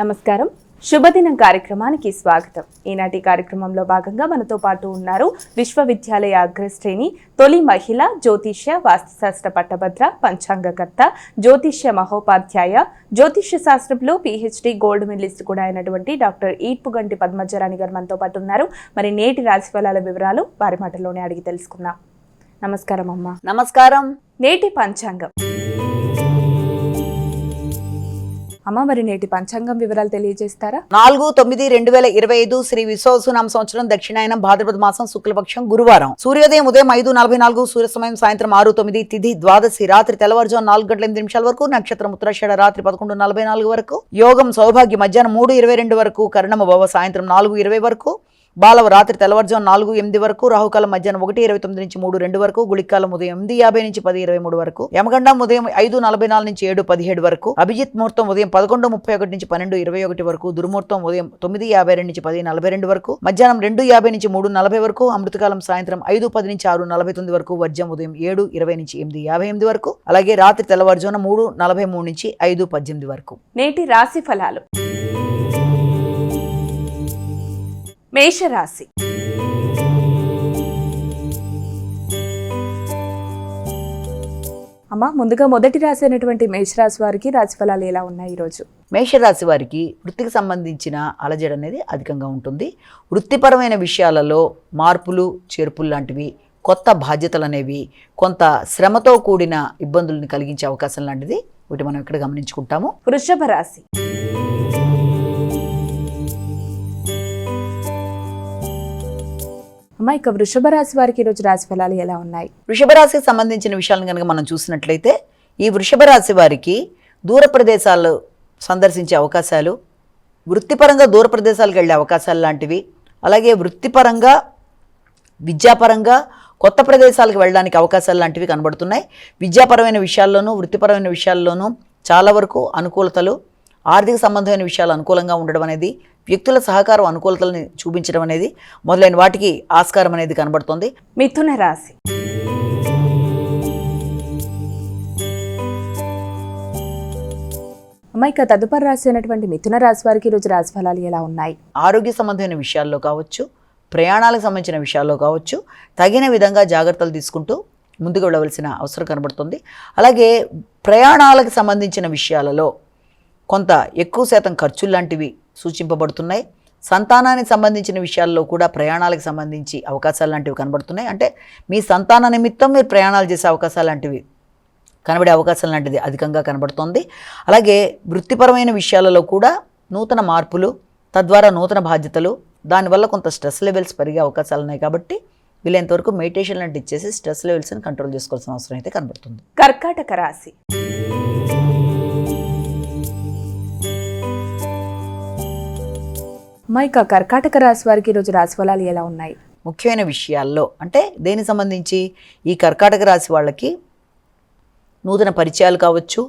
నమస్కారం. శుభదినం కార్యక్రమానికి స్వాగతం. ఈనాటి కార్యక్రమంలో భాగంగా మనతో పాటు ఉన్నారు విశ్వవిద్యాలయ అగ్రశ్రేణి తొలి మహిళ జ్యోతిష్య వాస్తుశాస్త్ర పట్టభద్ర పంచాంగకర్త జ్యోతిష్య మహోపాధ్యాయ జ్యోతిష్య శాస్త్రంలో PhD గోల్డ్ మెడలిస్ట్ కూడా అయినటువంటి డాక్టర్ ఈడ్పుగంటి పద్మజరాణి గారు మనతో పాటు ఉన్నారు. మరి నేటి రాశిఫలాల వివరాలు వారి మాటల్లోనే అడిగి తెలుసుకుందాం. నమస్కారం అమ్మా. నమస్కారం. నేటి పంచాంగం అమ్మ, మరి నేటి పంచాంగం వివరాలు తెలియజేస్తారా? 4/9/2025 శ్రీ విశ్వవసునామ సంవత్సరం దక్షిణాయనం భాద్రపద మాసం శుక్లపక్షం గురువారం. సూర్యోదయం ఉదయం 5:44, సూర్య సమయం సాయంత్రం 6:09, తిథి ద్వాదశి రాత్రి తెల్లవారుజాము 4:08 వరకు, నక్షత్రం ఉత్తరాషాఢ రాత్రి 11:44 వరకు, యోగం సౌభాగ్య మధ్యాహ్నం 3:22 వరకు, కరణమ భవ సాయంత్రం 4:20 వరకు, బాలవ రాత్రి తెల్లవారుజాము 4:08 వరకు, రాహుకాలం మధ్యాహ్నం 1:29 నుంచి 3:02 వరకు, గుళికాలం ఉదయం 8:50 నుంచి 10:23 వరకు, యమగండం ఉదయం 5:44 నుంచి 7:17 వరకు, అభిజిత్ ముహూర్తం ఉదయం 11:31 నుంచి 12:21 వరకు, దుర్ముహూర్తం ఉదయం 9:52 నుంచి 10:42 వరకు, మధ్యాహ్నం 2:50 నుంచి 3:40 వరకు, అమృతకాలం సాయంత్రం 5:10 నుంచి 6:49 వరకు, వర్జం ఉదయం 7:20 నుంచి 8:58 వరకు, అలాగే రాత్రి తెల్లవారుజామున 3:43 నుంచి 5:18 వరకు. నేటి రాశి ఫలాలు. మేషరాశి. అమ్మా, ముందుగా మొదటి రాశి అయినటువంటి మేషరాశి వారికి రాశి ఫలాలు ఎలా ఉన్నాయి ఈరోజు? మేషరాశి వారికి వృత్తికి సంబంధించిన అలజడి అనేది అధికంగా ఉంటుంది. వృత్తిపరమైన విషయాలలో మార్పులు చేర్పులు లాంటివి, కొత్త బాధ్యతలు అనేవి, కొంత శ్రమతో కూడిన ఇబ్బందులను కలిగించే అవకాశం లాంటిది వీటి మనం ఇక్కడ గమనించుకుంటాము. వృషభ రాశి. అమ్మా, ఇక వృషభ రాశి వారికి ఈరోజు రాశి ఫలాలు ఎలా ఉన్నాయి? వృషభ రాశికి సంబంధించిన విషయాలను కనుక మనం చూసినట్లయితే, ఈ వృషభ రాశి వారికి దూర ప్రదేశాలు సందర్శించే అవకాశాలు, వృత్తిపరంగా దూర ప్రదేశాలకు వెళ్ళే అవకాశాలు లాంటివి, అలాగే వృత్తిపరంగా విద్యాపరంగా కొత్త ప్రదేశాలకు వెళ్ళడానికి అవకాశాలు లాంటివి కనబడుతున్నాయి. విద్యాపరమైన విషయాల్లోనూ వృత్తిపరమైన విషయాల్లోనూ చాలా వరకు అనుకూలతలు, ఆర్థిక సంబంధమైన విషయాలు అనుకూలంగా ఉండడం అనేది, వ్యక్తుల సహకారం అనుకూలతలను చూపించడం అనేది మొదలైన వాటికి ఆస్కారం అనేది కనబడుతుంది. మిథున రాశి. అమ్మ, ఇక తదుపరి రాశి అయినటువంటి మిథున రాశి వారికి ఈరోజు రాశి ఫలాలు ఎలా ఉన్నాయి? ఆరోగ్య సంబంధమైన విషయాల్లో కావచ్చు, ప్రయాణాలకు సంబంధించిన విషయాల్లో కావచ్చు, తగిన విధంగా జాగ్రత్తలు తీసుకుంటూ ముందుకు వెళ్ళవలసిన అవసరం కనబడుతుంది. అలాగే ప్రయాణాలకు సంబంధించిన విషయాలలో కొంత ఎక్కువ శాతం ఖర్చులు లాంటివి సూచింపబడుతున్నాయి. సంతానానికి సంబంధించిన విషయాల్లో కూడా ప్రయాణాలకు సంబంధించి అవకాశాలు లాంటివి కనబడుతున్నాయి. అంటే మీ సంతాన నిమిత్తం మీరు ప్రయాణాలు చేసే అవకాశాలు లాంటివి కనబడే అవకాశం లాంటిది అధికంగా కనబడుతోంది. అలాగే వృత్తిపరమైన విషయాలలో కూడా నూతన మార్పులు, తద్వారా నూతన బాధ్యతలు, దానివల్ల కొంత స్ట్రెస్ లెవెల్స్ పెరిగే అవకాశాలు ఉన్నాయి. కాబట్టి వీలైనంతవరకు మెడిటేషన్ లాంటివి ఇచ్చేసి స్ట్రెస్ లెవెల్స్ని కంట్రోల్ చేసుకోవాల్సిన అవసరం అయితే కనబడుతుంది. కర్కాటక రాశి. అమ్మా, ఇక కర్కాటక రాశి వారికి ఈరోజు రాశి ఫలాలు ఎలా ఉన్నాయి? ముఖ్యమైన విషయాల్లో అంటే దేనికి సంబంధించి ఈ కర్కాటక రాశి వాళ్ళకి నూతన పరిచయాలు కావచ్చు,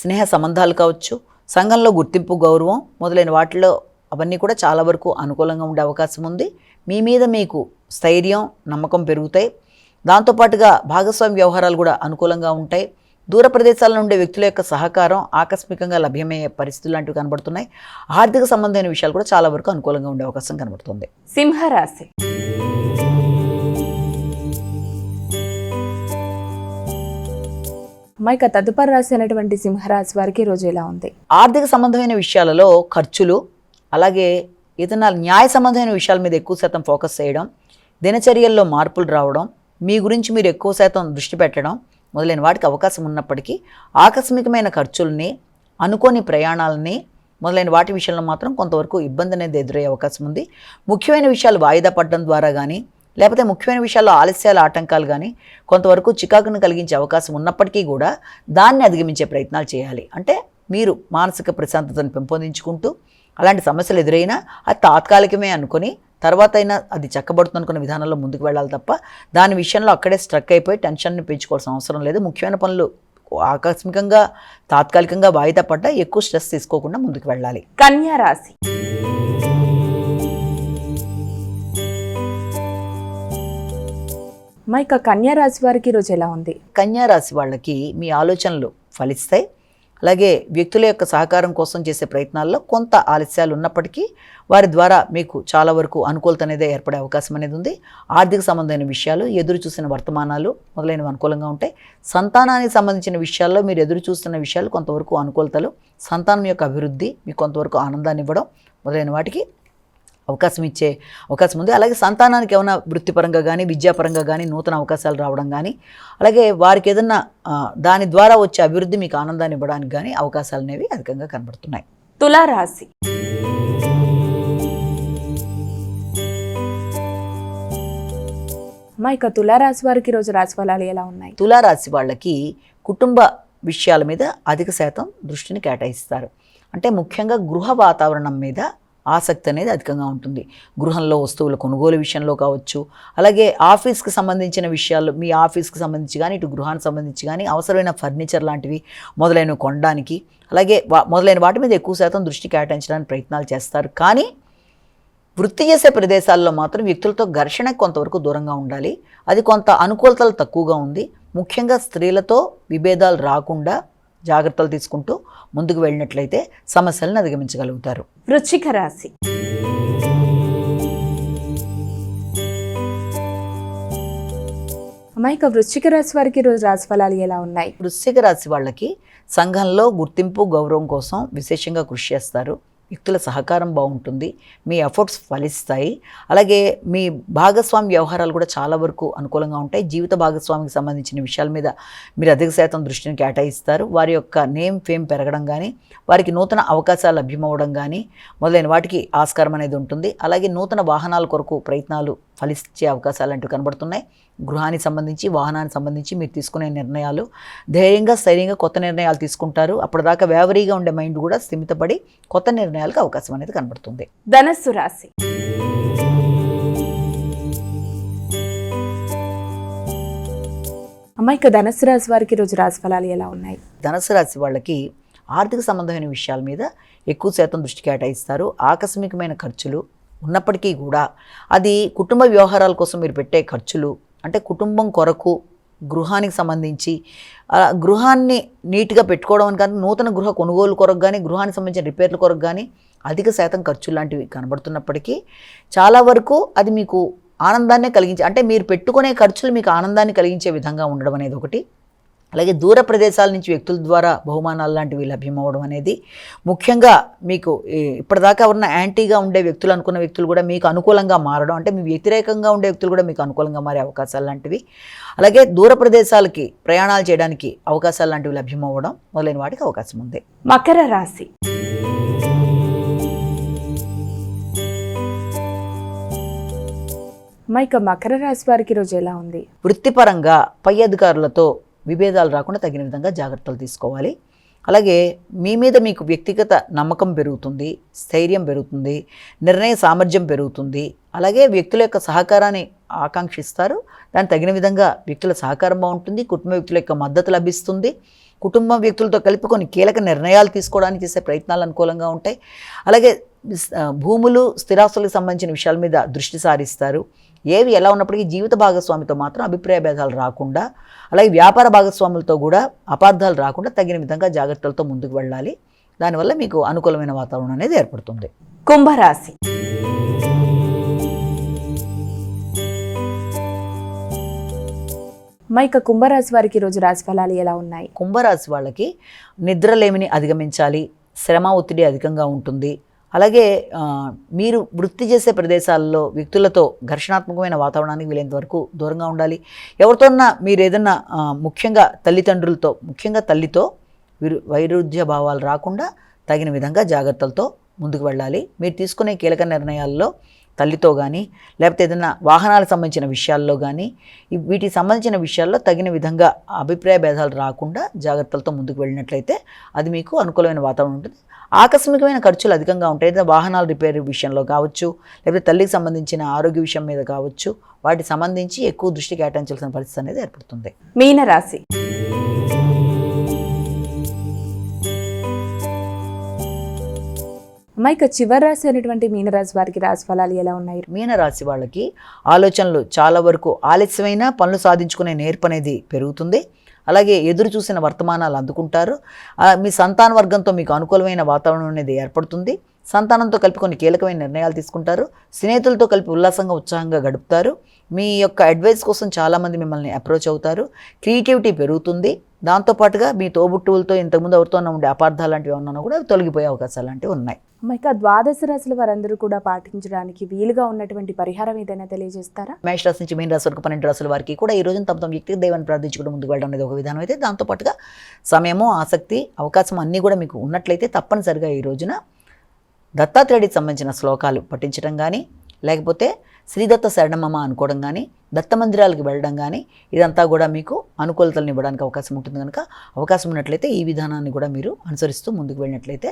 స్నేహ సంబంధాలు కావచ్చు, సంఘంలో గుర్తింపు, గౌరవం మొదలైన వాటిలో అవన్నీ కూడా చాలా వరకు అనుకూలంగా ఉండే అవకాశం ఉంది. మీ మీద మీకు స్థైర్యం, నమ్మకం పెరుగుతాయి. దాంతోపాటుగా భాగస్వామ్య వ్యవహారాలు కూడా అనుకూలంగా ఉంటాయి. దూర ప్రదేశాల్లో ఉండే వ్యక్తుల యొక్క సహకారం ఆకస్మికంగా లభ్యమయ్యే పరిస్థితులు లాంటివి కనబడుతున్నాయి. ఆర్థిక సంబంధమైన విషయాలు కూడా చాలా వరకు అనుకూలంగా ఉండే అవకాశం కనబడుతుంది. సింహరాశి. అమ్మ, ఇక తదుపరి రాశి అయినటువంటి సింహరాశి వారికి ఈరోజు ఎలా ఉంది? ఆర్థిక సంబంధమైన విషయాలలో ఖర్చులు, అలాగే ఏదైనా న్యాయ సంబంధమైన విషయాల మీద ఎక్కువ శాతం ఫోకస్ చేయడం, దినచర్యల్లో మార్పులు రావడం, మీ గురించి మీరు ఎక్కువ శాతం దృష్టి పెట్టడం మొదలైన వాటికి అవకాశం ఉన్నప్పటికీ ఆకస్మికమైన ఖర్చుల్ని, అనుకోని ప్రయాణాలని మొదలైన వాటి విషయంలో మాత్రం కొంతవరకు ఇబ్బంది అనేది ఎదురయ్యే అవకాశం ఉంది. ముఖ్యమైన విషయాలు వాయిదా పడడం ద్వారా కానీ, లేకపోతే ముఖ్యమైన విషయాల్లో ఆలస్యాల ఆటంకాలు కానీ కొంతవరకు చికాకును కలిగించే అవకాశం ఉన్నప్పటికీ కూడా దాన్ని అధిగమించే ప్రయత్నాలు చేయాలి. అంటే మీరు మానసిక ప్రశాంతతను పెంపొందించుకుంటూ అలాంటి సమస్యలు ఎదురైనా అది తాత్కాలికమే అనుకొని తర్వాత అయినా అది చక్కబడుతుంది అనుకున్న విధానంలో ముందుకు వెళ్ళాలి తప్ప దాని విషయంలో అక్కడే స్ట్రక్ అయిపోయి టెన్షన్ని పెంచుకోవాల్సిన అవసరం లేదు. ముఖ్యమైన పనులు ఆకస్మికంగా తాత్కాలికంగా వాయిదా పడ్డా ఎక్కువ స్ట్రెస్ తీసుకోకుండా ముందుకు వెళ్ళాలి. కన్యా రాశి. ఇక కన్యా రాశి వారికి ఈరోజు ఎలా ఉంది? కన్యా రాశి వాళ్ళకి మీ ఆలోచనలు ఫలిస్తాయి. అలాగే వ్యక్తుల యొక్క సహకారం కోసం చేసే ప్రయత్నాల్లో కొంత ఆలస్యాలు ఉన్నప్పటికీ వారి ద్వారా మీకు చాలా వరకు అనుకూలత అనేది ఏర్పడే అవకాశం అనేది ఉంది. ఆర్థిక సంబంధమైన విషయాలు, ఎదురు చూసిన వర్తమానాలు మొదలైనవి అనుకూలంగా ఉంటాయి. సంతానానికి సంబంధించిన విషయాల్లో మీరు ఎదురు చూస్తున్న విషయాలు కొంతవరకు అనుకూలతలు, సంతానం యొక్క అభివృద్ధి మీకు కొంతవరకు ఆనందాన్ని ఇవ్వడం మొదలైన వాటికి అవకాశం ఉంది. అలాగే సంతానానికి ఏమైనా వృత్తిపరంగా కానీ విద్యాపరంగా కానీ నూతన అవకాశాలు రావడం కానీ, అలాగే వారికి ఏదన్నా దాని ద్వారా వచ్చే అభివృద్ధి మీకు ఆనందాన్ని ఇవ్వడానికి కానీ అవకాశాలు అనేవి అధికంగా కనబడుతున్నాయి. తులారాశి. ఇక తులారాశి వారికి ఈరోజు రాశి ఫలాలు ఎలా ఉన్నాయి? తులారాశి వాళ్ళకి కుటుంబ విషయాల మీద అధిక శాతం దృష్టిని కేటాయిస్తారు. అంటే ముఖ్యంగా గృహ వాతావరణం మీద ఆసక్తి అనేది అధికంగా ఉంటుంది. గృహంలో వస్తువుల కొనుగోలు విషయంలో కావచ్చు, అలాగే ఆఫీస్కి సంబంధించిన విషయాలు, మీ ఆఫీస్కి సంబంధించి కానీ ఇటు గృహానికి సంబంధించి కానీ అవసరమైన ఫర్నిచర్ లాంటివి మొదలైనవి కొనడానికి, అలాగే మొదలైన వాటి మీద ఎక్కువ శాతం దృష్టి కేటాయించడానికి ప్రయత్నాలు చేస్తారు. కానీ వృత్తి చేసే ప్రదేశాల్లో మాత్రం వ్యక్తులతో ఘర్షణకు కొంతవరకు దూరంగా ఉండాలి. అది కొంత అనుకూలతలు తక్కువగా ఉంది. ముఖ్యంగా స్త్రీలతో విభేదాలు రాకుండా జాగ్రత్తలు తీసుకుంటూ ముందుకు వెళ్ళినట్లయితే సమస్యలను అధిగమించగలుగుతారు. వృశ్చిక రాశి. ఇక వృశ్చిక రాశి వారికి ఈరోజు రాశి ఫలాలు ఎలా ఉన్నాయి? వృశ్చిక రాశి వాళ్ళకి సంఘంలో గుర్తింపు, గౌరవం కోసం విశేషంగా కృషి చేస్తారు. వ్యక్తుల సహకారం బాగుంటుంది. మీ ఎఫర్ట్స్ ఫలిస్తాయి. అలాగే మీ భాగస్వామి వ్యవహారాలు కూడా చాలా వరకు అనుకూలంగా ఉంటాయి. జీవిత భాగస్వామికి సంబంధించిన విషయాల మీద మీరు అధిక శాతం దృష్టిని కేటాయిస్తారు. వారి యొక్క నేమ్ ఫేమ్ పెరగడం కానీ, వారికి నూతన అవకాశాలు లభ్యమవడం కానీ మొదలైన వాటికి ఆస్కారం అనేది ఉంటుంది. అలాగే నూతన వాహనాల కొరకు ప్రయత్నాలు ఫలించే అవకాశాలు అంటూ కనబడుతున్నాయి. గృహానికి సంబంధించి, వాహనానికి సంబంధించి మీరు తీసుకునే నిర్ణయాలు ధైర్యంగా, స్థైర్యంగా కొత్త నిర్ణయాలు తీసుకుంటారు. అప్పటిదాకా వేవరీగా ఉండే మైండ్ కూడా స్థిమితపడి కొత్త నిర్ణయాలకు అవకాశం అనేది కనబడుతుంది. ధనస్సు రాశి. ఇక ధనస్సు రాశి వారికి ఈరోజు రాశి ఫలాలు ఎలా ఉన్నాయి? ధనస్సు రాశి వాళ్ళకి ఆర్థిక సంబంధమైన విషయాల మీద ఎక్కువ శాతం దృష్టి కేటాయిస్తారు. ఆకస్మికమైన ఖర్చులు ఉన్నప్పటికీ కూడా అది కుటుంబ వ్యవహారాల కోసం మీరు పెట్టే ఖర్చులు, అంటే కుటుంబం కొరకు గృహానికి సంబంధించి గృహాన్ని నీట్గా పెట్టుకోవడం కానీ, నూతన గృహ కొనుగోలు కొరకు కానీ, గృహానికి సంబంధించిన రిపేర్ల కొరకు కానీ అధిక శాతం ఖర్చులు లాంటివి కనబడుతున్నప్పటికీ చాలా వరకు అది మీకు ఆనందాన్నే కలిగించే, అంటే మీరు పెట్టుకునే ఖర్చులు మీకు ఆనందాన్ని కలిగించే విధంగా ఉండడం అనేది ఒకటి. అలాగే దూర ప్రదేశాల నుంచి వ్యక్తుల ద్వారా బహుమానాలు లాంటివి లభ్యమవడం అనేది, ముఖ్యంగా మీకు ఇప్పటిదాకా ఉన్న యాంటీగా ఉండే వ్యక్తులు అనుకున్న వ్యక్తులు కూడా మీకు అనుకూలంగా మారడం, అంటే మీ వ్యతిరేకంగా ఉండే వ్యక్తులు కూడా మీకు అనుకూలంగా మారే అవకాశాలు లాంటివి, అలాగే దూర ప్రదేశాలకి ప్రయాణాలు చేయడానికి అవకాశాలు లాంటివి లభ్యమవ్వడం మొదలైన వాటికి అవకాశం ఉంది. మకర రాశి. ఇక మకర రాశి వారికి ఈరోజు ఎలా ఉంది? వృత్తిపరంగా పై అధికారులతో విభేదాలు రాకుండా తగిన విధంగా జాగ్రత్తలు తీసుకోవాలి. అలాగే మీ మీద మీకు వ్యక్తిగత నమ్మకం పెరుగుతుంది, స్థైర్యం పెరుగుతుంది, నిర్ణయ సామర్థ్యం పెరుగుతుంది. అలాగే వ్యక్తుల యొక్క సహకారాన్ని ఆకాంక్షిస్తారు. దానికి తగిన విధంగా వ్యక్తుల సహకారం బాగుంటుంది. కుటుంబ వ్యక్తుల యొక్క మద్దతు లభిస్తుంది. కుటుంబ వ్యక్తులతో కలిపి కొన్ని కీలక నిర్ణయాలు తీసుకోవడానికి చేసే ప్రయత్నాలు అనుకూలంగా ఉంటాయి. అలాగే భూములు, స్థిరాస్తులకు సంబంధించిన విషయాల మీద దృష్టి సారిస్తారు. ఏవి ఎలా ఉన్నప్పటికీ జీవిత భాగస్వామితో మాత్రం అభిప్రాయ భేదాలు రాకుండా, అలాగే వ్యాపార భాగస్వాములతో కూడా అపార్థాలు రాకుండా తగిన విధంగా జాగ్రత్తలతో ముందుకు వెళ్ళాలి. దానివల్ల మీకు అనుకూలమైన వాతావరణం అనేది ఏర్పడుతుంది. కుంభరాశి. ఇక కుంభరాశి వారికి ఈరోజు రాశి ఫలాలు ఎలా ఉన్నాయి? కుంభరాశి వాళ్ళకి నిద్రలేమిని అధిగమించాలి. శ్రమ, ఒత్తిడి అధికంగా ఉంటుంది. అలాగే మీరు వృత్తి చేసే ప్రదేశాల్లో వ్యక్తులతో ఘర్షణాత్మకమైన వాతావరణానికి వీలైనంత వరకు దూరంగా ఉండాలి. ఎవరితోన్నా మీరు ఏదన్నా ముఖ్యంగా తల్లిదండ్రులతో, ముఖ్యంగా తల్లితో వైరుధ్య భావాలు రాకుండా తగిన విధంగా జాగ్రత్తలతో ముందుకు వెళ్ళాలి. మీరు తీసుకునే కీలక నిర్ణయాల్లో తల్లితో కానీ, లేకపోతే ఏదైనా వాహనాలకు సంబంధించిన విషయాల్లో కానీ, వీటికి సంబంధించిన విషయాల్లో తగిన విధంగా అభిప్రాయ భేదాలు రాకుండా జాగ్రత్తలతో ముందుకు వెళ్ళినట్లయితే అది మీకు అనుకూలమైన వాతావరణం ఉంటుంది. ఆకస్మికమైన ఖర్చులు అధికంగా ఉంటాయి. వాహనాల రిపేర్ విషయంలో కావచ్చు, లేకపోతే తల్లికి సంబంధించిన ఆరోగ్య విషయం మీద కావచ్చు, వాటికి సంబంధించి ఎక్కువ దృష్టి కేటాయించాల్సిన పరిస్థితి అనేది ఏర్పడుతుంది. మీనరాశి. ఇక చివరి రాశి అయినటువంటి మీనరాశి వారికి రాశి ఫలాలు ఎలా ఉన్నాయి? మీనరాశి వాళ్ళకి ఆలోచనలు చాలా వరకు ఆలస్యమైన పనులు సాధించుకునే నేర్పు అనేది పెరుగుతుంది. అలాగే ఎదురు చూసిన వర్తమానాలు అందుకుంటారు. మీ సంతాన వర్గంతో మీకు అనుకూలమైన వాతావరణం అనేది ఏర్పడుతుంది. సంతానంతో కలిపి కొన్ని కీలకమైన నిర్ణయాలు తీసుకుంటారు. స్నేహితులతో కలిపి ఉల్లాసంగా ఉత్సాహంగా గడుపుతారు. మీ యొక్క అడ్వైస్ కోసం చాలామంది మిమ్మల్ని అప్రోచ్ అవుతారు. క్రియేటివిటీ పెరుగుతుంది. దాంతోపాటుగా మీ తోబుట్టువులతో ఇంతకుముందు ఎవరితోనే ఉండే అపార్థాలు లాంటివి ఉన్నా కూడా తొలగిపోయే అవకాశాలు లాంటివి ఉన్నాయి. ఇక ద్వాదశ రాశుల వారందరూ కూడా పాటించడానికి వీలుగా ఉన్నటువంటి పరిహారం ఏదైనా తెలియజేస్తారా? మేష రాశి నుంచి మీన రాశి వరకు 12 రాశుల వారికి కూడా ఈ రోజున తమ వ్యక్తిగత దైవాన్ని ప్రార్థించుకుంటూ ముందుకు వెళ్ళడం అనేది ఒక విధానం అయితే, దాంతోపాటుగా సమయము, ఆసక్తి, అవకాశం అన్నీ కూడా మీకు ఉన్నట్లయితే తప్పనిసరిగా ఈ రోజున దత్తాత్రేయుడికి సంబంధించిన శ్లోకాలు పఠించడం కానీ, లేకపోతే శ్రీదత్త శరణమమ అనుకోవడం కానీ, దత్త మందిరాలకు వెళ్ళడం కానీ, ఇదంతా కూడా మీకు అనుకూలతలను ఇవ్వడానికి అవకాశం ఉంటుంది. కనుక అవకాశం ఉన్నట్లయితే ఈ విధానాన్ని కూడా మీరు అనుసరిస్తూ ముందుకు వెళ్ళినట్లయితే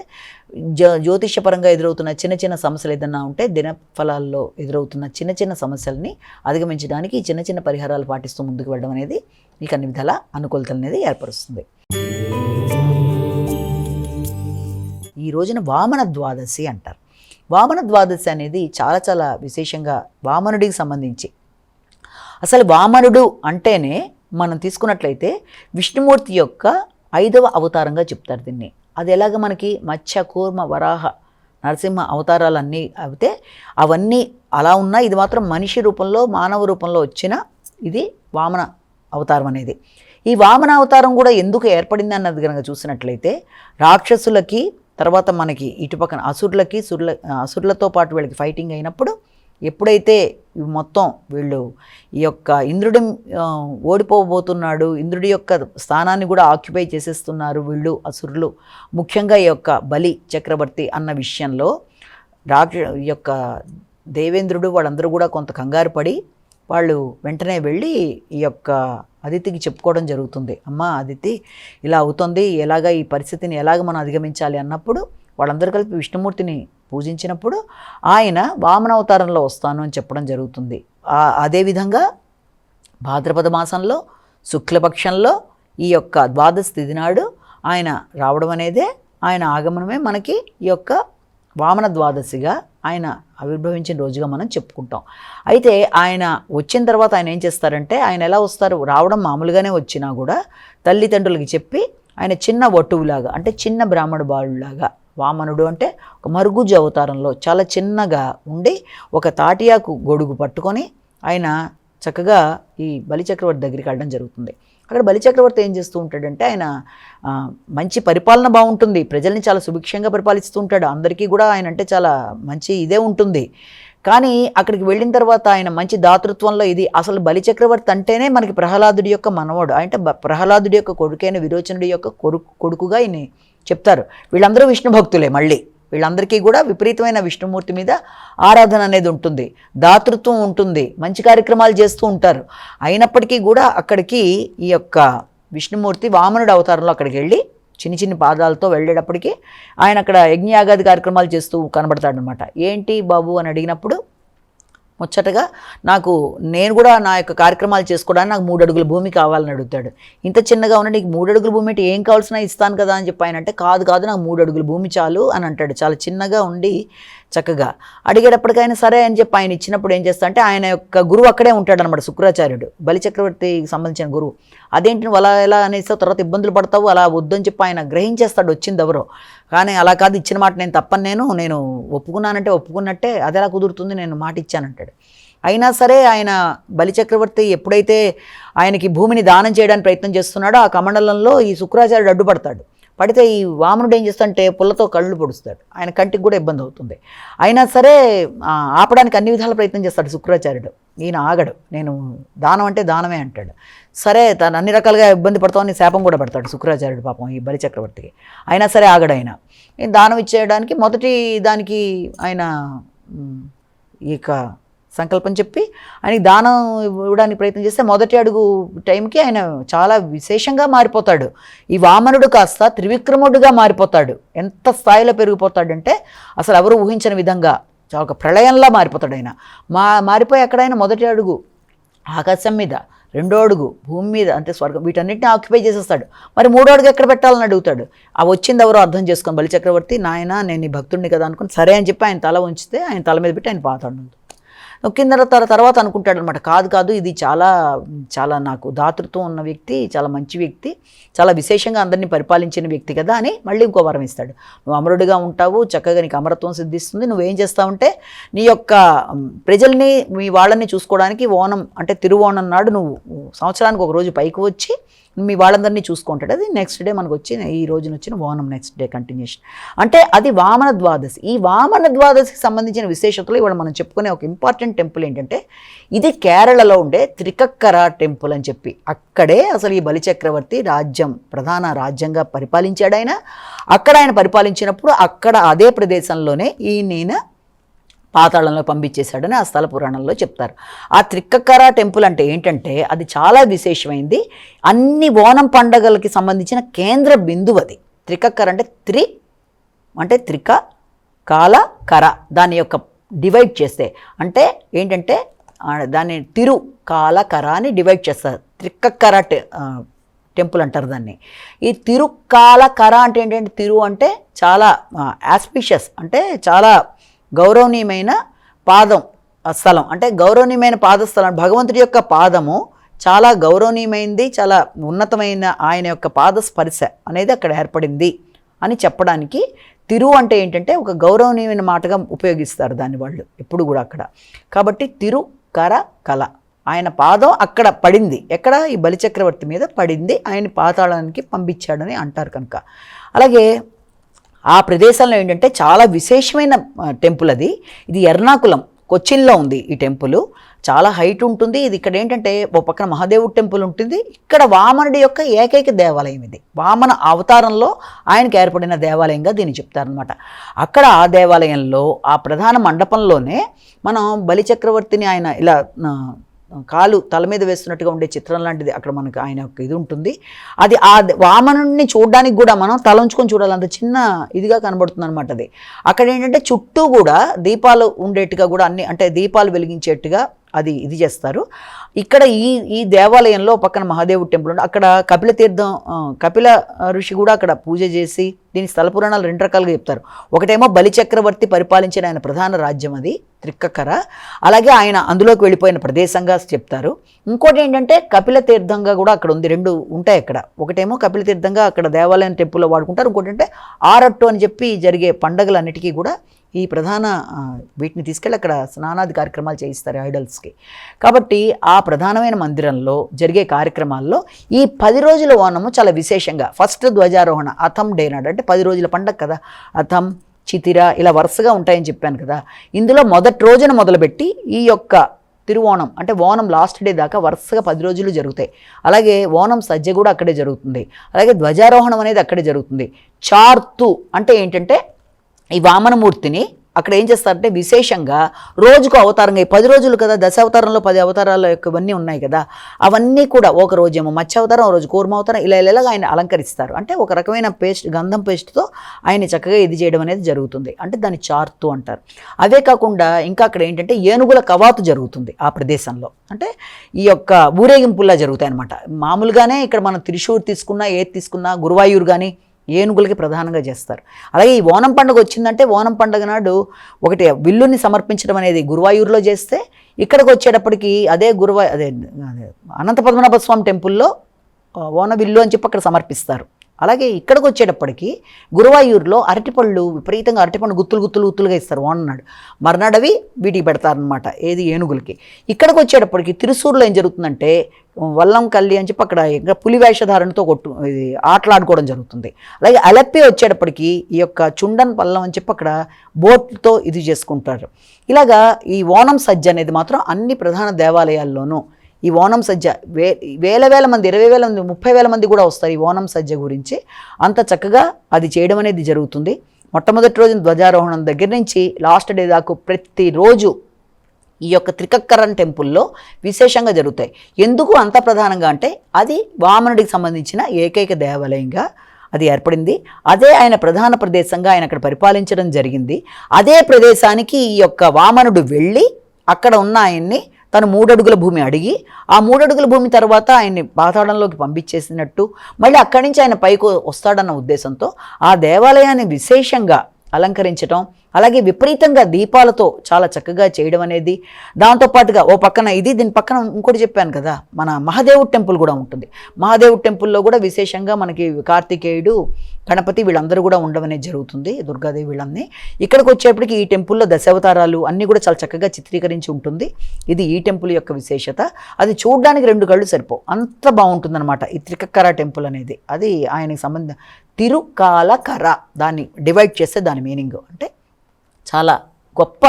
జ్యోతిష్యపరంగా ఎదురవుతున్న చిన్న చిన్న సమస్యలు ఏదన్నా ఉంటే, దినఫలాల్లో ఎదురవుతున్న చిన్న చిన్న సమస్యల్ని అధిగమించడానికి ఈ చిన్న చిన్న పరిహారాలు పాటిస్తూ ముందుకు వెళ్ళడం అనేది మీకు అన్ని విధాల అనుకూలతలు అనేది ఏర్పరుస్తుంది. ఈ రోజున వామన ద్వాదశి అంటారు. వామన ద్వాదశి అనేది చాలా చాలా విశేషంగా వామనుడికి సంబంధించి, అసలు వామనుడు అంటేనే మనం తీసుకున్నట్లయితే విష్ణుమూర్తి యొక్క 5వ అవతారంగా చెప్తారు దీన్ని. అది ఎలాగ మనకి మత్స్య, కూర్మ, వరాహ, నరసింహ అవతారాలన్నీ అయితే అవన్నీ అలా ఉన్నా, ఇది మాత్రం మనిషి రూపంలో, మానవ రూపంలో వచ్చిన ఇది వామన అవతారం అనేది. ఈ వామన అవతారం కూడా ఎందుకు ఏర్పడింది అన్నది కనుక చూసినట్లయితే, రాక్షసులకి తర్వాత మనకి ఇటుపక్కన అసురులతో పాటు వీళ్ళకి ఫైటింగ్ అయినప్పుడు, ఎప్పుడైతే మొత్తం వీళ్ళు ఈ యొక్క ఇంద్రుడు ఓడిపోబోతున్నాడు, ఇంద్రుడి యొక్క స్థానాన్ని కూడా ఆక్యుపై చేసేస్తున్నారు వీళ్ళు అసురులు, ముఖ్యంగా ఈ యొక్క బలి చక్రవర్తి అన్న విషయంలో ఈ యొక్క దేవేంద్రుడు వాళ్ళందరూ కూడా కొంత కంగారు పడి వాళ్ళు వెంటనే వెళ్ళి ఈ యొక్క అదితికి చెప్పుకోవడం జరుగుతుంది. అమ్మ అదితి ఇలా అవుతుంది, ఎలాగ ఈ పరిస్థితిని ఎలాగ మనం అధిగమించాలి అన్నప్పుడు వాళ్ళందరూ కలిపి విష్ణుమూర్తిని పూజించినప్పుడు ఆయన వామన అవతారంలో వస్తాను అని చెప్పడం జరుగుతుంది. అదేవిధంగా భాద్రపద మాసంలో శుక్లపక్షంలో ఈ యొక్క ద్వాదశి తిథి నాడు ఆయన రావడం అనేదే, ఆయన ఆగమనమే మనకి ఈ యొక్క వామన ద్వాదశిగా ఆయన ఆవిర్భవించిన రోజుగా మనం చెప్పుకుంటాం. అయితే ఆయన వచ్చిన తర్వాత ఆయన ఏం చేస్తారంటే, ఆయన ఎలా వస్తారు, రావడం మామూలుగానే వచ్చినా కూడా తల్లిదండ్రులకి చెప్పి ఆయన చిన్న వటువులాగా, అంటే చిన్న బ్రాహ్మణ బాలులాగా, వామనుడు అంటే ఒక మరుగుజ్జు అవతారంలో చాలా చిన్నగా ఉండి ఒక తాటియాకు గొడుగు పట్టుకొని ఆయన చక్కగా ఈ బలిచక్రవర్తి దగ్గరికి వెళ్ళడం జరుగుతుంది. అక్కడ బలిచక్రవర్తి ఏం చేస్తూ ఉంటాడంటే, ఆయన మంచి పరిపాలన బాగుంటుంది, ప్రజల్ని చాలా సుభిక్షంగా పరిపాలిస్తూ ఉంటాడు, అందరికీ కూడా ఆయన అంటే చాలా మంచి ఇదే ఉంటుంది. కానీ అక్కడికి వెళ్ళిన తర్వాత ఆయన మంచి దాతృత్వంలో ఇది అసలు బలిచక్రవర్తి అంటేనే మనకి ప్రహ్లాదుడి యొక్క మనవడు, అంటే ప్రహ్లాదుడి యొక్క కొడుకైన విరోచనుడి యొక్క కొడుకుగా ఈయన చెప్తారు. వీళ్ళందరూ విష్ణు భక్తులే, మళ్ళీ వీళ్ళందరికీ కూడా విపరీతమైన విష్ణుమూర్తి మీద ఆరాధన అనేది ఉంటుంది, దాతృత్వం ఉంటుంది, మంచి కార్యక్రమాలు చేస్తూ ఉంటారు. అయినప్పటికీ కూడా అక్కడికి ఈ యొక్క విష్ణుమూర్తి వామనుడు అవతారంలో అక్కడికి వెళ్ళి చిన్ని చిన్ని పాదాలతో వెళ్ళేటప్పటికీ ఆయన అక్కడ యజ్ఞయాగాది కార్యక్రమాలు చేస్తూ కనబడతాడనమాట. ఏంటి బాబు అని అడిగినప్పుడు ముచ్చటగా నేను కూడా నా యొక్క కార్యక్రమాలు చేసుకోవడానికి నాకు 3 అడుగుల భూమి కావాలని అడుగుతాడు. ఇంత చిన్నగా ఉన్న నీకు 3 అడుగుల భూమి అంటే ఏం కావాల్సిన ఇస్తాను కదా అని చెప్పి ఆయన అంటే, కాదు నాకు 3 అడుగుల భూమి చాలు అని అంటాడు. చాలా చిన్నగా ఉండి చక్కగా అడిగేటప్పటికైనా సరే అని చెప్పి ఆయన ఇచ్చినప్పుడు ఏం చేస్తా అంటే, ఆయన యొక్క గురువు అక్కడే ఉంటాడనమాట, శుక్రాచార్యుడు, బలిచక్రవర్తికి సంబంధించిన గురువు. అదేంటి అలా ఎలా అనేసి తర్వాత ఇబ్బందులు పడతావు, అలా వద్దని చెప్పి ఆయన గ్రహించేస్తాడు వచ్చింది ఎవరో. కానీ అలా కాదు, ఇచ్చిన మాట నేను తప్పని, నేను ఒప్పుకున్నానంటే ఒప్పుకున్నట్టే, అది ఎలా కుదురుతుంది, నేను మాట ఇచ్చానంటాడు. అయినా సరే ఆయన బలిచక్రవర్తి ఎప్పుడైతే ఆయనకి భూమిని దానం చేయడానికి ప్రయత్నం చేస్తున్నాడో ఆ కమండలంలో ఈ శుక్రాచార్యుడు అడ్డుపడతాడు. పడితే ఈ వామనుడు ఏం చేస్తాడంటే పుల్లతో కళ్ళు పొడుస్తాడు, ఆయన కంటికి కూడా ఇబ్బంది అవుతుంది. అయినా సరే ఆపడానికి అన్ని విధాల ప్రయత్నం చేస్తాడు శుక్రాచార్యుడు. ఈయన ఆగడు, నేను దానం అంటే దానమే అంటాడు. సరే తను అన్ని రకాలుగా ఇబ్బంది పడతామని శాపం కూడా పెడతాడు శుక్రాచార్యుడు పాపం ఈ బలిచక్రవర్తికి. అయినా సరే ఆగడు ఆయన. దానం ఇచ్చేయడానికి మొదటి దానికి ఆయన ఇక సంకల్పం చెప్పి ఆయనకి దానం ఇవ్వడానికి ప్రయత్నం చేస్తే మొదటి అడుగు టైంకి ఆయన చాలా విశేషంగా మారిపోతాడు. ఈ వామనుడు కాస్త త్రివిక్రముడుగా మారిపోతాడు. ఎంత స్థాయిలో పెరిగిపోతాడంటే అసలు ఎవరు ఊహించని విధంగా ఒక ప్రళయంలా మారిపోతాడు ఆయన. మారిపోయి ఎక్కడైనా మొదటి అడుగు ఆకాశం మీద, 2వ అడుగు భూమి మీద, అంటే స్వర్గం, వీటన్నిటిని ఆక్యుపై చేసేస్తాడు. మరి 3వ అడుగు ఎక్కడ పెట్టాలని అడుగుతాడు. ఆ వచ్చింది ఎవరో అర్థం చేసుకొని బలిచక్రవర్తి, నాయన నేను నీ భక్తుడిని కదా అనుకుని సరే అని చెప్పి ఆయన తల ఉంచితే ఆయన తల మీద పెట్టి ఆయన పాతాడు. కింద తర్వాత అనుకుంటాడు అనమాట, కాదు కాదు ఇది చాలా చాలా నాకు దాతృత్వం ఉన్న వ్యక్తి, చాలా మంచి వ్యక్తి, చాలా విశేషంగా అందరినీ పరిపాలించిన వ్యక్తి కదా అని మళ్ళీ ఇంకో వరం ఇస్తాడు. నువ్వు అమరుడిగా ఉంటావు, చక్కగా నీకు అమరత్వం సిద్ధిస్తుంది, నువ్వేం చేస్తావంటే నీ యొక్క ప్రజల్ని మీ వాళ్ళని చూసుకోవడానికి ఓనం అంటే తిరువోణం నాడు నువ్వు సంవత్సరానికి ఒక రోజు పైకి వచ్చి మీ వాళ్ళందరినీ చూసుకుంటాడు. అది నెక్స్ట్ డే మనకు వచ్చి ఈ రోజున వచ్చిన ఓనం నెక్స్ట్ డే కంటిన్యూషన్. అంటే అది వామన ద్వాదశి. ఈ వామన ద్వాదశికి సంబంధించిన విశేషతలు ఇవాళ మనం చెప్పుకునే ఒక ఇంపార్టెంట్ టెంపుల్ ఏంటంటే ఇది కేరళలో ఉండే త్రికక్కర టెంపుల్ అని చెప్పి. అక్కడే అసలు ఈ బలిచక్రవర్తి రాజ్యం ప్రధాన రాజ్యంగా పరిపాలించాడు ఆయన. అక్కడ ఆయన పరిపాలించినప్పుడు అక్కడ అదే ప్రదేశంలోనే ఈయన పాతాళంలో పంపించేశాడని ఆ స్థల పురాణంలో చెప్తారు. ఆ త్రికక్కర టెంపుల్ అంటే ఏంటంటే అది చాలా విశేషమైంది. అన్ని ఓనం పండగలకి సంబంధించిన కేంద్ర బిందువు అది. త్రికక్కర అంటే అంటే త్రిక కాల కర, దాని యొక్క డివైడ్ చేస్తే అంటే ఏంటంటే దాన్ని తిరు కాల కర అని డివైడ్ చేస్తారు. త్రికక్కర టెంపుల్ అంటారు దాన్ని. ఈ తిరుకాల కర అంటే ఏంటంటే తిరు అంటే చాలా ఆస్పిషియస్ అంటే చాలా గౌరవనీయమైన పాదం స్థలం, అంటే గౌరవనీయమైన పాదస్థలం. భగవంతుడి యొక్క పాదము చాలా గౌరవనీయమైంది, చాలా ఉన్నతమైన ఆయన యొక్క పాద స్పర్శ అనేది అక్కడ ఏర్పడింది అని చెప్పడానికి తిరు అంటే ఏంటంటే ఒక గౌరవనీయమైన మాటగా ఉపయోగిస్తారు దాన్ని వాళ్ళు ఎప్పుడు కూడా అక్కడ. కాబట్టి తిరు కర కల, ఆయన పాదం అక్కడ పడింది. ఎక్కడ? ఈ బలిచక్రవర్తి మీద పడింది, ఆయన పాతాళానికి పంపించాడని అంటారు కనుక. అలాగే ఆ ప్రదేశంలో ఏంటంటే చాలా విశేషమైన టెంపుల్ అది. ఇది ఎర్నాకుళం కొచ్చిన్లో ఉంది ఈ టెంపుల్. చాలా హైట్ ఉంటుంది ఇది. ఇక్కడ ఏంటంటే ఒక పక్కన మహాదేవుడి టెంపుల్ ఉంటుంది, ఇక్కడ వామనుడి యొక్క ఏకైక దేవాలయం ఇది. వామన అవతారంలో ఆయనకి ఏర్పడిన దేవాలయంగా దీన్ని చెప్తారనమాట. అక్కడ ఆ దేవాలయంలో ఆ ప్రధాన మండపంలోనే మనం బలిచక్రవర్తిని ఆయన ఇలా కాలు తల మీద వేస్తున్నట్టుగా ఉండే చిత్రం లాంటిది అక్కడ మనకు ఆయన యొక్క ఇది ఉంటుంది. అది ఆ వామనుడిని చూడడానికి కూడా మనం తల ఉంచుకొని చూడాలి, అంత చిన్న ఇదిగా కనబడుతుంది అనమాట అది. అక్కడ ఏంటంటే చుట్టూ కూడా దీపాలు ఉండేట్టుగా కూడా అన్ని అంటే దీపాలు వెలిగించేట్టుగా అది ఇది చేస్తారు. ఇక్కడ ఈ దేవాలయంలో పక్కన మహాదేవుడి టెంపుల్ ఉంది. అక్కడ కపిల తీర్థం కపిల ఋషి కూడా అక్కడ పూజ చేసి దీని స్థల పురాణాలు రెండు రకాలుగా చెప్తారు. ఒకటేమో బలిచక్రవర్తి పరిపాలించిన ఆయన ప్రధాన రాజ్యం అది త్రిక్కక్కర, అలాగే ఆయన అందులోకి వెళ్ళిపోయిన ప్రదేశంగా చెప్తారు. ఇంకోటి ఏంటంటే కపిల తీర్థంగా కూడా అక్కడ ఉంది. రెండు ఉంటాయి అక్కడ. ఒకటేమో కపిల తీర్థంగా అక్కడ దేవాలయం టెంపుల్లో వాడుకుంటారు, ఇంకోటి అంటే ఆరట్టు అని చెప్పి జరిగే పండగలన్నిటికీ కూడా ఈ ప్రధాన వీటిని తీసుకెళ్ళి అక్కడ స్నానాది కార్యక్రమాలు చేయిస్తారు ఐడల్స్కి. కాబట్టి ఆ ప్రధానమైన మందిరంలో జరిగే కార్యక్రమాల్లో ఈ 10 రోజుల ఓనము చాలా విశేషంగా ఫస్ట్ ధ్వజారోహణ అథం డే నాడు, అంటే 10 రోజుల పండగ కదా, అథం చితిర ఇలా వరుసగా ఉంటాయని చెప్పాను కదా. ఇందులో మొదటి రోజున మొదలుపెట్టి ఈ యొక్క తిరువోణం అంటే ఓనం లాస్ట్ డే దాకా వరుసగా 10 రోజులు జరుగుతాయి. అలాగే ఓనం సజ్జ కూడా అక్కడే జరుగుతుంది. అలాగే ధ్వజారోహణం అనేది అక్కడే జరుగుతుంది. చార్తు అంటే ఏంటంటే ఈ వామనమూర్తిని అక్కడ ఏం చేస్తారంటే విశేషంగా రోజుకు అవతారంగా, ఈ 10 రోజులు కదా, 10 అవతారంలో 10 అవతారాల యొక్క ఇవన్నీ ఉన్నాయి కదా, అవన్నీ కూడా ఒక రోజేమో మత్స్య అవతారం, ఒక రోజు కూర్మ అవతారం, ఇలా ఆయన అలంకరిస్తారు. అంటే ఒక రకమైన పేస్ట్ గంధం పేస్ట్తో ఆయన చక్కగా ఇది చేయడం అనేది జరుగుతుంది. అంటే దాన్ని చార్తు అంటారు. అవే కాకుండా ఇంకా అక్కడ ఏంటంటే ఏనుగుల కవాతు జరుగుతుంది ఆ ప్రదేశంలో. అంటే ఈ యొక్క ఊరేగింపుల్లా జరుగుతాయి అనమాట. మామూలుగానే ఇక్కడ మనం త్రిశూర్ తీసుకున్నా ఏది తీసుకున్నా గురువాయూర్ కానీ ఏనుగులకి ప్రధానంగా చేస్తారు. అలాగే ఈ ఓనం పండుగ వచ్చిందంటే ఓనం పండుగ నాడు ఒకటి విల్లుని సమర్పించడం అనేది గురువాయూరులో చేస్తే, ఇక్కడికి వచ్చేటప్పటికి అదే అనంత పద్మనాభ స్వామి టెంపుల్లో ఓన విల్లు అని చెప్పి అక్కడ సమర్పిస్తారు. అలాగే ఇక్కడికి వచ్చేటప్పటికి గురువాయూరులో అరటిపళ్ళు విపరీతంగా అరటిపండు గుత్తులుగా ఇస్తారు ఓనం నాడు. మర్నాడవి వీటికి పెడతారనమాట, ఏది ఏనుగులకి. ఇక్కడికి వచ్చేటప్పటికి తిరుసూరులో ఏం జరుగుతుందంటే వల్లం కల్లి అని చెప్పి అక్కడ ఇంకా పులి వేషధారణతో ఇది ఆటలాడుకోవడం జరుగుతుంది. అలాగే అలప్పి వచ్చేటప్పటికి ఈ యొక్క చుండన్ పల్లం అని చెప్పి అక్కడ బోట్తో ఇది చేసుకుంటారు. ఇలాగా ఈ ఓనం సజ్జ అనేది మాత్రం అన్ని ప్రధాన దేవాలయాల్లోనూ ఈ ఓనం సజ్జ వేల మంది 20,000 మంది 30,000 మంది కూడా వస్తారు ఈ ఓనం సజ్జ గురించి. అంత చక్కగా అది చేయడం అనేది జరుగుతుంది. మొట్టమొదటి రోజు ధ్వజారోహణం దగ్గర నుంచి లాస్ట్ డే దాకా ప్రతిరోజు ఈ యొక్క త్రికక్కరన్ టెంపుల్లో విశేషంగా జరుగుతాయి. ఎందుకు అంత ప్రధానంగా అంటే అది వామనుడికి సంబంధించిన ఏకైక దేవాలయంగా అది ఏర్పడింది. అదే ఆయన ప్రధాన ప్రదేశంగా ఆయన అక్కడ పరిపాలించడం జరిగింది. అదే ప్రదేశానికి ఈ యొక్క వామనుడు వెళ్ళి అక్కడ ఉన్న ఆయన్ని తను 3 అడుగుల భూమి అడిగి ఆ 3 అడుగుల భూమి తర్వాత ఆయన్ని పాతాళంలోకి పంపించేసినట్టు, మళ్ళీ అక్కడి నుంచి ఆయన పైకి వస్తాడన్న ఉద్దేశంతో ఆ దేవాలయాన్ని విశేషంగా అలంకరించడం, అలాగే విపరీతంగా దీపాలతో చాలా చక్కగా చేయడం అనేది, దాంతోపాటుగా ఓ పక్కన ఇది, దీని పక్కన ఇంకోటి చెప్పాను కదా, మన మహాదేవుడి టెంపుల్ కూడా ఉంటుంది. మహాదేవుడి టెంపుల్లో కూడా విశేషంగా మనకి కార్తికేయుడు, గణపతి వీళ్ళందరూ కూడా ఉండడం అనేది జరుగుతుంది, దుర్గాదేవి వీళ్ళన్నీ. ఇక్కడికి వచ్చేప్పటికి ఈ టెంపుల్లో దశావతారాలు అన్నీ కూడా చాలా చక్కగా చిత్రీకరించి ఉంటుంది. ఇది ఈ టెంపుల్ యొక్క విశేషత. అది చూడడానికి 2 కళ్ళు సరిపోవు, అంత బాగుంటుందన్నమాట ఈ త్రికక్కర టెంపుల్ అనేది. అది ఆయనకి సంబంధం తిరుకాలకర, దాన్ని డివైడ్ చేస్తే దాని మీనింగ్ అంటే చాలా గొప్ప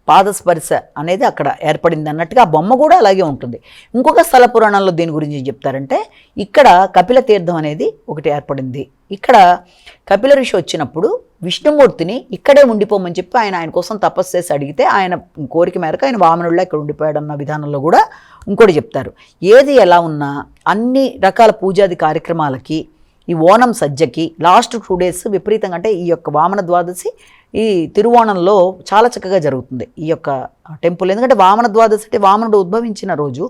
పాదస్పర్శ అనేది అక్కడ ఏర్పడింది అన్నట్టుగా ఆ బొమ్మ కూడా అలాగే ఉంటుంది. ఇంకొక స్థల పురాణంలో దీని గురించి ఏం చెప్తారంటే, ఇక్కడ కపిల తీర్థం అనేది ఒకటి ఏర్పడింది. ఇక్కడ కపిల ఋషి వచ్చినప్పుడు విష్ణుమూర్తిని ఇక్కడే ఉండిపోమని చెప్పి ఆయన కోసం తపస్సు చేసి అడిగితే ఆయన కోరిక మేరకు ఆయన వామనుడిలా ఇక్కడ ఉండిపోయాడు అన్న విధానంలో కూడా ఇంకోటి చెప్తారు. ఏది ఎలా ఉన్నా అన్ని రకాల పూజాది కార్యక్రమాలకి ఈ ఓణం సజ్జకి లాస్ట్ 2 days విపరీతంగా, అంటే ఈ యొక్క వామన ద్వాదశి ఈ తిరువోణంలో చాలా చక్కగా జరుగుతుంది ఈ యొక్క టెంపుల్. ఎందుకంటే వామన ద్వాదశి అంటే వామనుడు ఉద్భవించిన రోజు,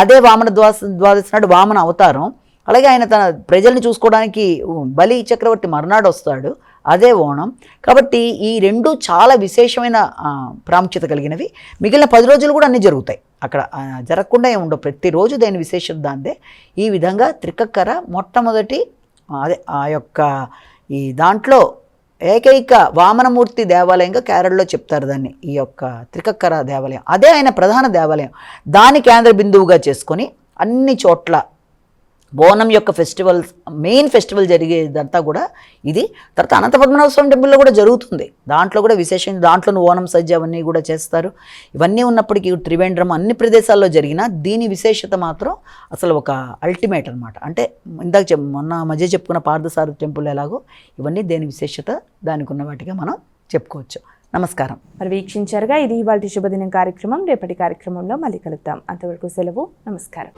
అదే వామన ద్వాదశి నాడు వామన అవతారం. అలాగే ఆయన తన ప్రజల్ని చూసుకోవడానికి బలి చక్రవర్తి మర్నాడు వస్తాడు, అదే ఓణం. కాబట్టి ఈ 2 చాలా విశేషమైన ప్రాముఖ్యత కలిగినవి. మిగిలిన 10 రోజులు కూడా అన్నీ జరుగుతాయి అక్కడ, జరగకుండా ఏమి ఉండవు. ప్రతిరోజు దేని విశేషత దాందే. ఈ విధంగా త్రికక్కర మొట్టమొదటి అదే ఆ యొక్క ఈ దాంట్లో ఏకైక వామనమూర్తి దేవాలయంగా కేరళలో చెప్తారు దాన్ని, ఈ యొక్క త్రికక్కర దేవాలయం. అదే ఆయన ప్రధాన దేవాలయం. దాని కేంద్ర బిందువుగా చేసుకొని అన్ని చోట్ల బోనం యొక్క ఫెస్టివల్స్, మెయిన్ ఫెస్టివల్ జరిగేదంతా కూడా ఇది. తర్వాత అనంత పద్మనాభ స్వామి టెంపుల్లో కూడా జరుగుతుంది, దాంట్లో కూడా విశేషం. దాంట్లో ఓనం సజ్జ అవన్నీ కూడా చేస్తారు. ఇవన్నీ ఉన్నప్పటికీ త్రివేంద్రం అన్ని ప్రదేశాల్లో జరిగిన దీని విశేషత మాత్రం అసలు ఒక అల్టిమేట్ అనమాట. అంటే ఇందాక మొన్న మధ్య చెప్పుకున్న పార్థసారథి టెంపుల్ ఎలాగో ఇవన్నీ దేని విశేషత దానికి ఉన్న వాటిగా మనం చెప్పుకోవచ్చు. నమస్కారం. మరి వీక్షించారుగా, ఇది ఇవాళ శుభదినం కార్యక్రమం. రేపటి కార్యక్రమంలో మళ్ళీ కలుద్దాం. అంతవరకు సెలవు, నమస్కారం.